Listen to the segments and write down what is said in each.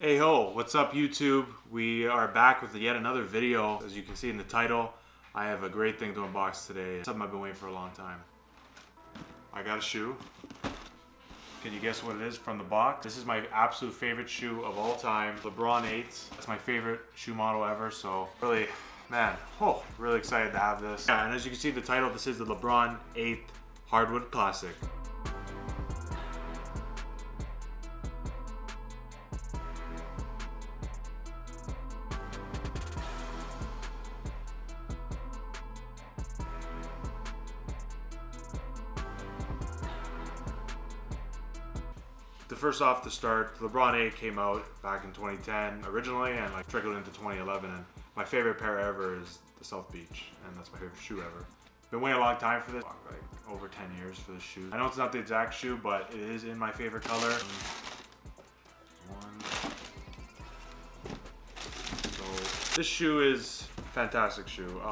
Hey ho, what's up YouTube? We are back with yet another video. As you can see in the title, I have a great thing to unbox today. Something I've been waiting for a long time. I got a shoe. Can you guess what it is from the box? This is my absolute favorite shoe of all time, Lebron 8. That's my favorite shoe model ever, so really, man, really excited to have this. Yeah, and as you can see in the title, this is the Lebron 8 Hardwood Classic. First off, to start, Lebron 8 came out back in 2010 originally and trickled into 2011, and my favorite pair ever is the South Beach, and that's my favorite shoe ever. Been waiting a long time for this, like over 10 years for this shoe. I know it's not the exact shoe, but it is in my favorite color. So this shoe is a fantastic shoe.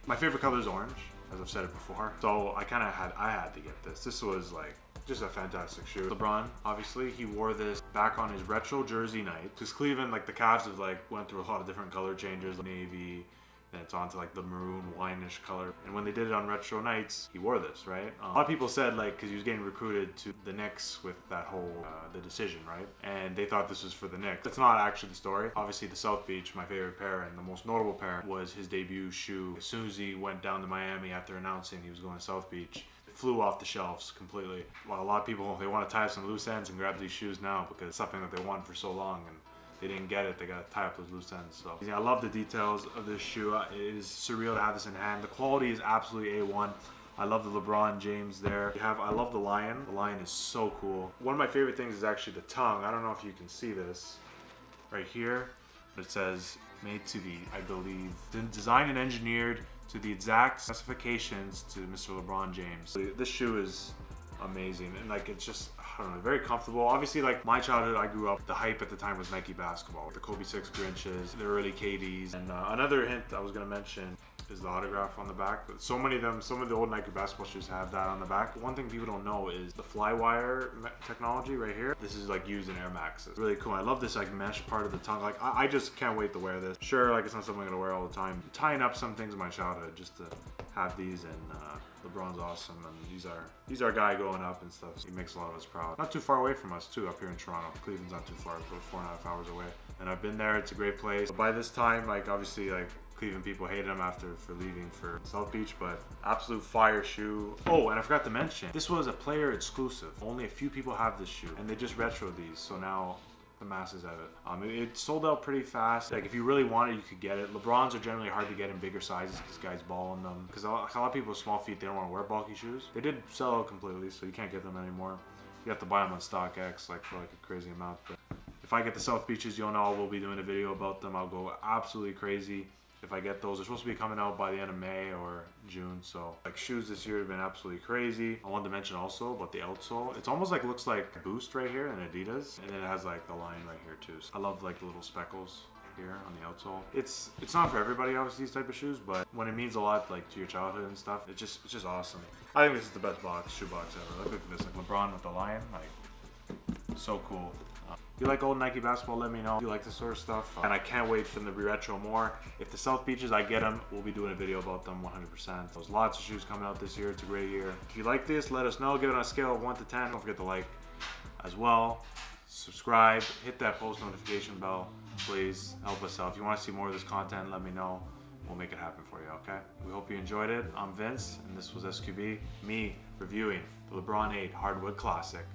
My favorite color is orange, as I've said it before. So I had to get this. This was like just a fantastic shoe. LeBron, obviously, he wore this back on his retro jersey night. Because Cleveland, the Cavs have went through a lot of different color changes, navy, and it's on to the maroon wine-ish color. And when they did it on retro nights, he wore this, right? A lot of people said because he was getting recruited to the Knicks with that whole, the decision, right? And they thought this was for the Knicks. That's not actually the story. Obviously, the South Beach, my favorite pair and the most notable pair, was his debut shoe. As soon as he went down to Miami after announcing he was going to South Beach, flew off the shelves completely. Well, a lot of people, they want to tie up some loose ends and grab these shoes now because it's something that they wanted for so long and they didn't get it. They got to tie up those loose ends. So yeah, I love the details of this shoe. It is surreal to have this in hand. The quality is absolutely A1. I love the LeBron James there. I love the lion. The lion is so cool. One of my favorite things is actually the tongue. I don't know if you can see this right here, but it says made to be, I believe, designed and engineered to the exact specifications to Mr. LeBron James. This shoe is amazing, and it's just, I don't know, very comfortable. Obviously, my childhood, I grew up, the hype at the time was Nike basketball, the Kobe 6 Grinches, the early KDs, and another hint I was gonna mention is the autograph on the back. So many of them, some of the old Nike basketball shoes have that on the back. One thing people don't know is the Flywire technology right here. This is used in Air Maxes. Really cool. I love this mesh part of the tongue. I just can't wait to wear this. Sure, it's not something I'm gonna wear all the time. Tying up some things in my childhood just to have these, and LeBron's awesome, and he's our guy growing up and stuff. So he makes a lot of us proud. Not too far away from us too, up here in Toronto. Cleveland's not too far, about 4.5 hours away. And I've been there. It's a great place. By this time, obviously, Cleveland people hated him for leaving for South Beach, but absolute fire shoe. Oh, and I forgot to mention, this was a player exclusive. Only a few people have this shoe, and they just retro these, so now the masses have it. It sold out pretty fast. If you really want it, you could get it. LeBrons are generally hard to get in bigger sizes because guys ball in them. Because a lot of people with small feet, they don't want to wear bulky shoes. They did sell out completely, so you can't get them anymore. You have to buy them on StockX for a crazy amount. But if I get the South Beaches, you'll know we'll be doing a video about them. I'll go absolutely crazy if I get those. They're supposed to be coming out by the end of May or June, so shoes this year have been absolutely crazy. I wanted to mention also about the outsole. It's almost looks like Boost right here in Adidas, and then it has the line right here too. So I love the little speckles here on the outsole. It's not for everybody, obviously, these type of shoes, but when it means a lot to your childhood and stuff, it's just awesome. I think this is the best shoe box ever. Look at this, LeBron with the lion, so cool. If you like old Nike basketball, let me know if you like this sort of stuff. And I can't wait for them to be retro more. If the South Beaches, I get them, we'll be doing a video about them 100%. There's lots of shoes coming out this year. It's a great year. If you like this, let us know. Give it on a scale of 1 to 10. Don't forget to like as well. Subscribe. Hit that post notification bell. Please help us out. If you want to see more of this content, let me know. We'll make it happen for you, okay? We hope you enjoyed it. I'm Vince, and this was SQB, me reviewing the Lebron 8 Hardwood Classic.